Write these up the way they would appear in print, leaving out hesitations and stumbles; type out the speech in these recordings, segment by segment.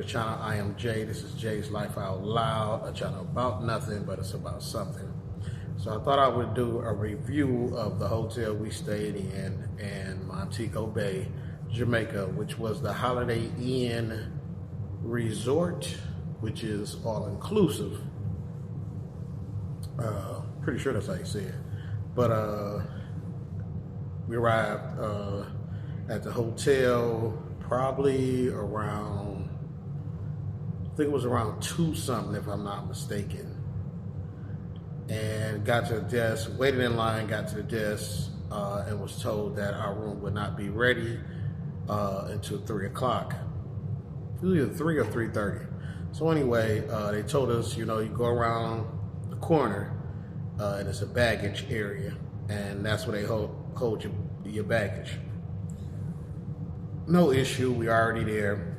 the channel. I am Jay. This is Jay's Life Out Loud, a channel about nothing, but it's about something. So I thought I would do a review of the hotel we stayed in Montego Bay, Jamaica, which was the Holiday Inn Resort, which is all-inclusive. Pretty sure that's how you say it. But we arrived at the hotel probably around, I think it was around 2 something if I'm not mistaken. And got to the desk, waited in line, got to the desk, and was told that our room would not be ready until 3 o'clock. It was either 3 or 3:30. So anyway, they told us, you go around the corner, and it's a baggage area, and that's where they hold your baggage. No issue, we already there.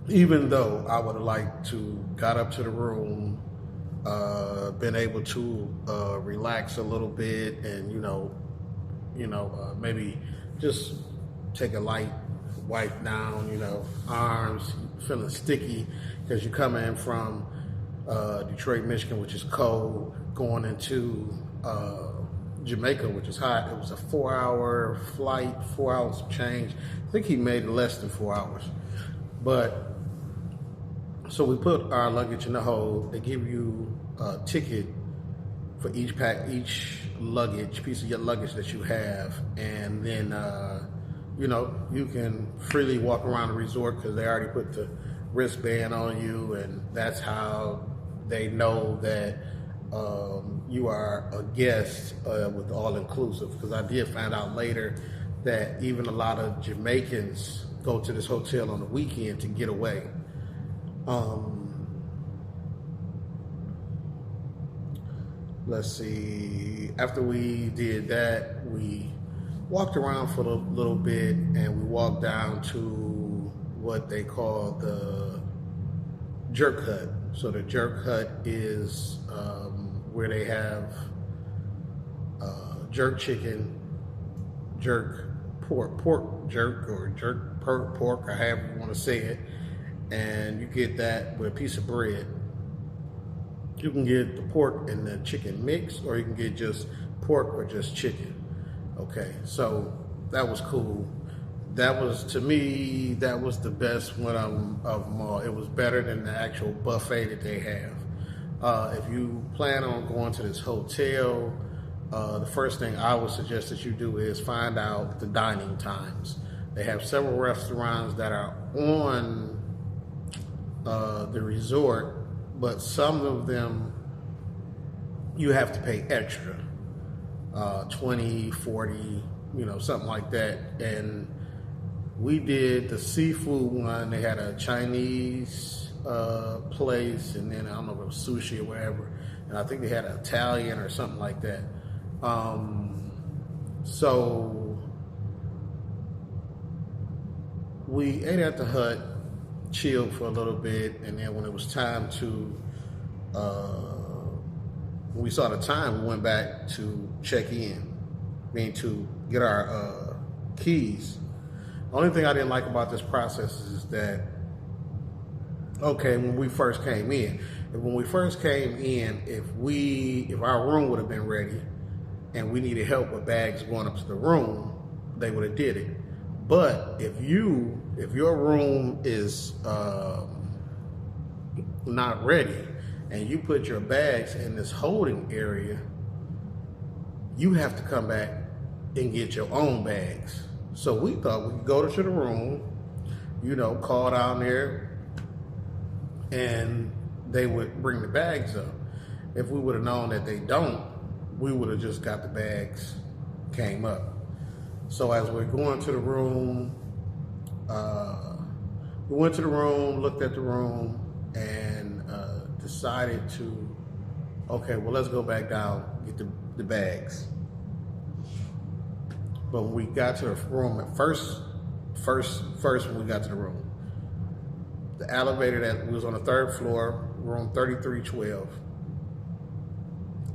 Even though I would have liked to got up to the room, been able to relax a little bit, and maybe just take a light wipe down, arms feeling sticky because you're coming from Detroit, Michigan, which is cold, going into Jamaica, which is hot. It was a 4-hour flight, 4 hours of change. I think he made it less than 4 hours. But so we put our luggage in the hold. They give you a ticket for each piece of your luggage that you have, and then you can freely walk around the resort because they already put the wristband on you, and that's how they know that you are a guest with all-inclusive. Because I did find out later that even a lot of Jamaicans go to this hotel on the weekend to get away. Let's see, after we did that, we walked around for a little bit, and we walked down to what they call the jerk hut. So the jerk hut is where they have jerk chicken, jerk pork jerk, or jerk pork, or however you want to say it, and you get that with a piece of bread. You can get the pork and the chicken mix, or you can get just pork or just chicken. Okay, so that was cool. That was, to me, that was the best one of them all. It was better than the actual buffet that they have. If you plan on going to this hotel, the first thing I would suggest that you do is find out the dining times. They have several restaurants that are on the resort, but some of them you have to pay extra, 20, 40, something like that. And we did the seafood one. They had a Chinese place, and then I don't know if it was sushi or whatever, and I think they had an Italian or something like that. So we ate at the hut, chilled for a little bit, and then when it was time to when we saw the time, we went back to check in, to get our keys. The only thing I didn't like about this process is that, okay, when we first came in, if our room would have been ready and we needed help with bags going up to the room, they would have did it. But if your room is not ready and you put your bags in this holding area, you have to come back and get your own bags. So we thought we could go to the room, call down there, and they would bring the bags up. If we would have known that they don't, we would have just got the bags, came up. So as we're going to the room, we went to the room, looked at the room, and decided to, okay, well, let's go back down, get the bags. But when we got to the room, at first when we got to the room, the elevator that was on the 3rd floor, room 3312,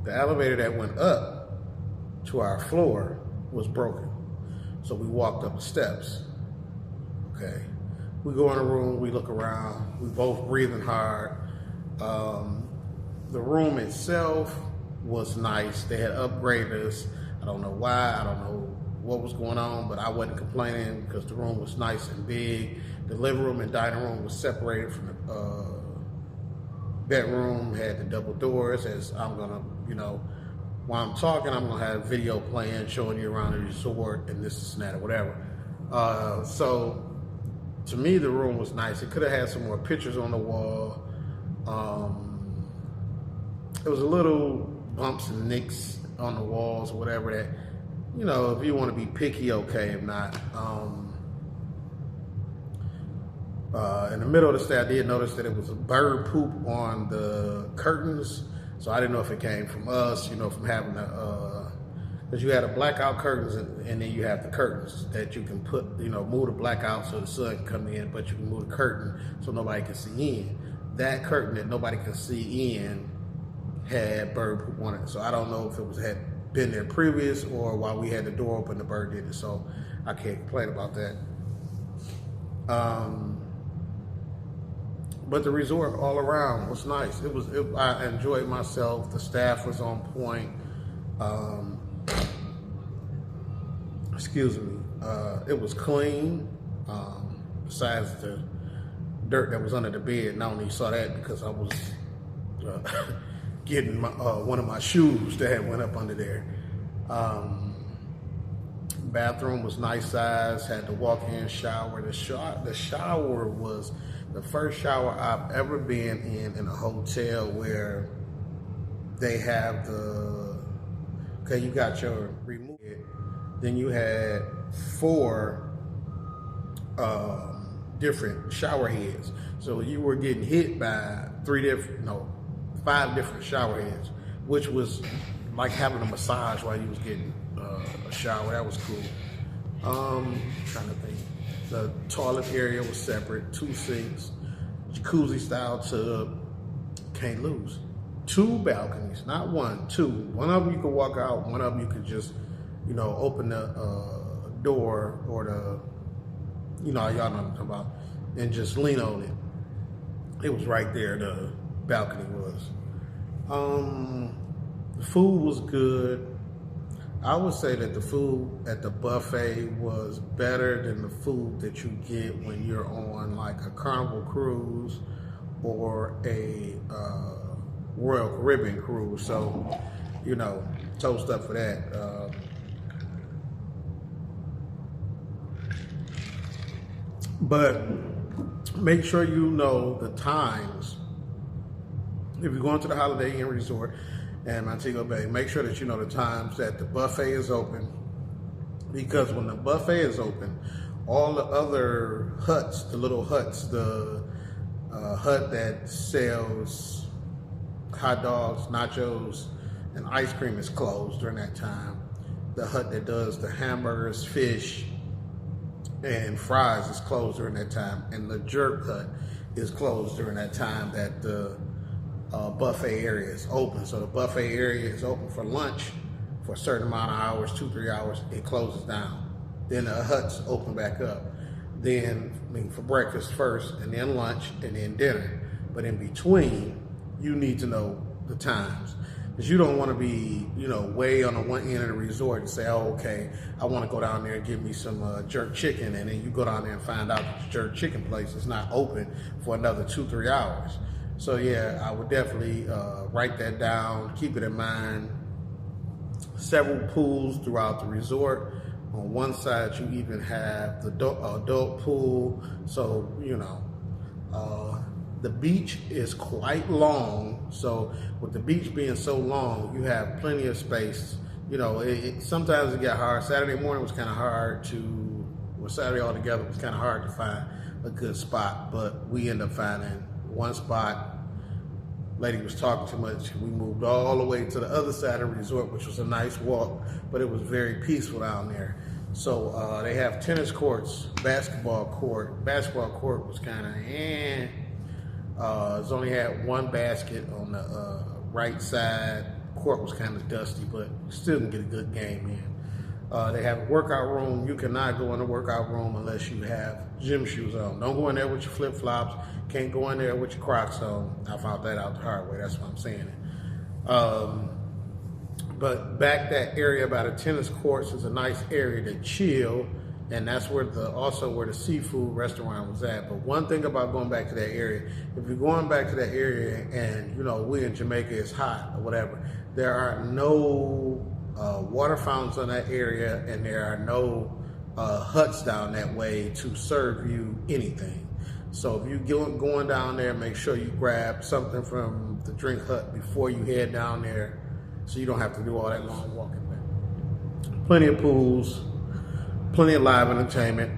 the elevator that went up to our floor was broken. So we walked up the steps. Okay. We go in the room, we look around, we both breathing hard. The room itself was nice. They had upgraded us. I don't know why, I don't know what was going on, but I wasn't complaining because the room was nice and big. The living room and dining room was separated from the bedroom, had the double doors. As I'm gonna, while I'm talking, I'm gonna have a video playing showing you around the resort and this and that or whatever. So to me, the room was nice. It could have had some more pictures on the wall. It was a little bumps and nicks on the walls or whatever that, if you want to be picky, okay. If not, in the middle of the stay, I did notice that it was a bird poop on the curtains. So I didn't know if it came from us, from having because you had a blackout curtains and then you have the curtains that you can put, move the blackout so the sun can come in, but you can move the curtain so nobody can see in. That curtain that nobody can see in had bird poop on it. So I don't know if it had been there previous or while we had the door open, the bird did it. So I can't complain about that. But the resort all around was nice. I enjoyed myself. The staff was on point. Excuse me. It was clean. Besides the dirt that was under the bed, and I only saw that because I was getting one of my shoes that had went up under there. Bathroom was nice size. Had the walk-in shower. The shower was the first shower I've ever been in a hotel where they have you got your remove it, then you had 4 different shower heads. So you were getting hit by 5 different shower heads, which was like having a massage while you was getting a shower. That was cool. Trying to think. The toilet area was separate, 2 sinks, jacuzzi style tub, can't lose. 2 balconies, not 1, 2. One of them you could walk out, one of them you could just, open the door or y'all know what I'm talking about, and just lean on it. It was right there, the balcony was. The food was good. I would say that the food at the buffet was better than the food that you get when you're on like a Carnival cruise or a Royal Caribbean cruise. So, toast up for that. But make sure you know the times. If you're going to the Holiday Inn Resort and Montego Bay, make sure that you know the times that the buffet is open, because when the buffet is open, all the other huts, the little huts, the hut that sells hot dogs, nachos, and ice cream is closed during that time. The hut that does the hamburgers, fish, and fries is closed during that time, and the jerk hut is closed during that time that the buffet area is open. So the buffet area is open for lunch for a certain amount of hours, 2-3 hours, it closes down. Then the huts open back up. Then, for breakfast first, and then lunch, and then dinner. But in between, you need to know the times. Because you don't want to be, way on the one end of the resort and say, oh, okay, I want to go down there and get me some jerk chicken. And then you go down there and find out that the jerk chicken place is not open for another 2-3 hours. So yeah, I would definitely write that down, keep it in mind. Several pools throughout the resort. On one side, you even have the adult pool. So, the beach is quite long. So with the beach being so long, you have plenty of space. Sometimes it got hard. Saturday morning was kind of hard Saturday altogether was kind of hard to find a good spot, but we ended up finding one spot. Lady was talking too much. We moved all the way to the other side of the resort, which was a nice walk, but it was very peaceful down there. So they have tennis courts, basketball court. Basketball court was kind of it's only had 1 basket on the right side. Court was kind of dusty, but still can get a good game in. They have a workout room. You cannot go in the workout room unless you have gym shoes on. Don't go in there with your flip-flops. Can't go in there with your Crocs on. I found that out the hard way. That's why I'm saying it. But back that area by the tennis courts is a nice area to chill, and that's where also where the seafood restaurant was at. But one thing about going back to that area, if you're going back to that area and we in Jamaica, it's hot or whatever, there are no water fountains in that area, and there are no huts down that way to serve you anything. So if you're going down there, make sure you grab something from the drink hut before you head down there, so you don't have to do all that long walking back. Plenty of pools, plenty of live entertainment.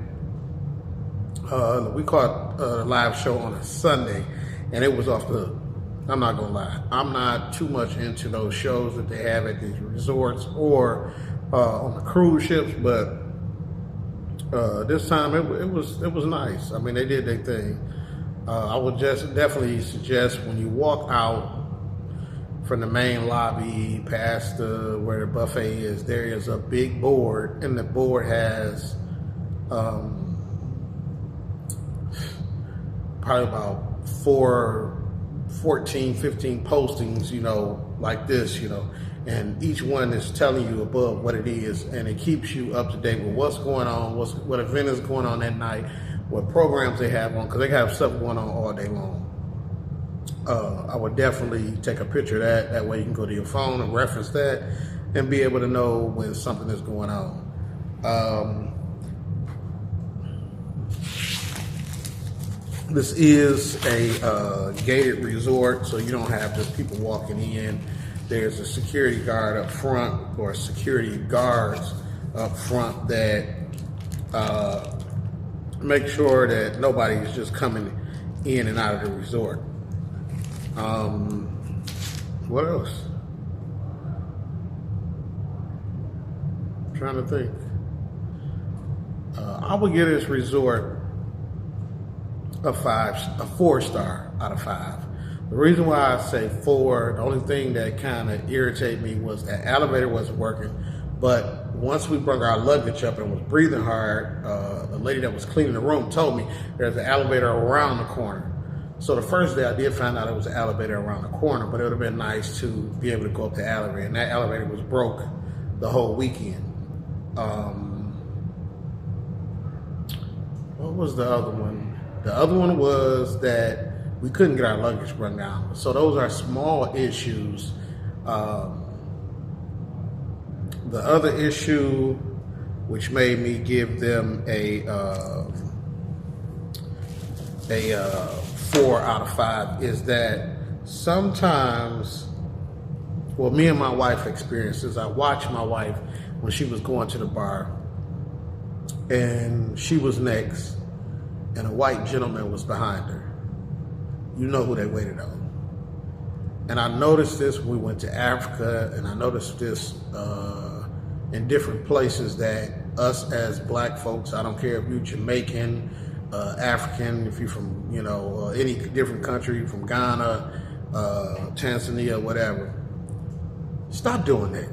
We caught a live show on a Sunday, and it was off the hook. I'm not gonna lie. I'm not too much into those shows that they have at these resorts or on the cruise ships, but this time it was nice. I mean, they did their thing. I would definitely suggest when you walk out from the main lobby past where the buffet is, there is a big board, and the board has probably about 14, 15 postings, like this, and each one is telling you above what it is, and it keeps you up to date with what's going on, what event is going on that night, what programs they have on, because they have stuff going on all day long. I would definitely take a picture of that. That way you can go to your phone and reference that and be able to know when something is going on. This is a gated resort, so you don't have just people walking in. There's a security guard up front, or security guards up front that make sure that nobody is just coming in and out of the resort. What else? I'm trying to think. I would give this resort a 4-star out of 5. The reason why I say 4, the only thing that kind of irritated me was that elevator wasn't working. But once we brought our luggage up and was breathing hard, the lady that was cleaning the room told me there's an elevator around the corner. So the first day I did find out it was an elevator around the corner, but it would have been nice to be able to go up the elevator. And that elevator was broke the whole weekend. What was the other one? The other one was that we couldn't get our luggage brought down. So those are small issues. The other issue, which made me give them a 4 out of 5, is that sometimes, well, me and my wife experienced this. I watched my wife when she was going to the bar, and she was next, and a white gentleman was behind her. You know who they waited on. And I noticed this when we went to Africa, and I noticed this in different places, that us as black folks, I don't care if you're Jamaican, African, if you're from, any different country, from Ghana, Tanzania, whatever, stop doing that.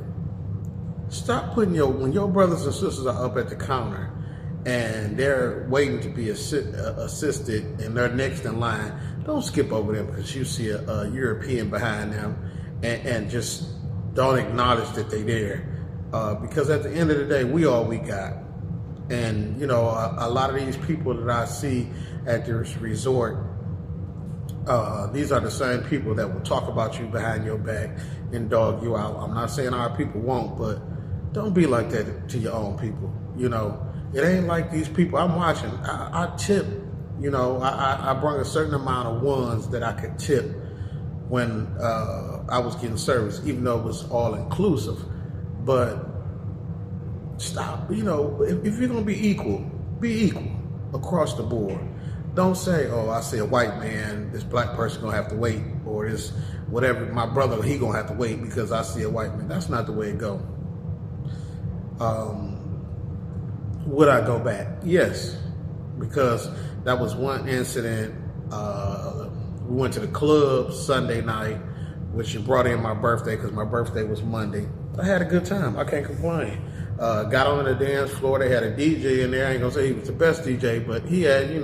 Stop putting when your brothers and sisters are up at the counter and they're waiting to be assisted and they're next in line, don't skip over them because you see a European behind them and just don't acknowledge that they're there. Because at the end of the day, we all we got. And, a lot of these people that I see at this resort, these are the same people that will talk about you behind your back and dog you out. I'm not saying our people won't, but don't be like that to your own people. It ain't like these people. I'm watching. I tip, I brought a certain amount of ones that I could tip when I was getting service, even though it was all inclusive. But stop, if you're going to be equal across the board. Don't say, oh, I see a white man, this black person going to have to wait, or this whatever, my brother, he going to have to wait because I see a white man. That's not the way it go. Would I go back? Yes, because that was one incident. We went to the club Sunday night which brought in my birthday because my birthday was Monday. I had a good time. I can't complain. Got on the dance floor. They had a DJ in there. I ain't gonna say he was the best DJ, but he had, he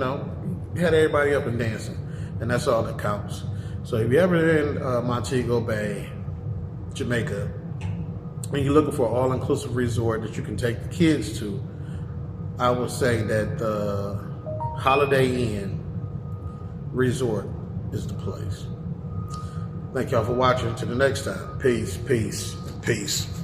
had everybody up and dancing, and that's all that counts. So if you're ever in Montego Bay, Jamaica, and you're looking for an all-inclusive resort that you can take the kids to, I would say that the Holiday Inn Resort is the place. Thank y'all for watching. Till the next time. Peace, peace, peace.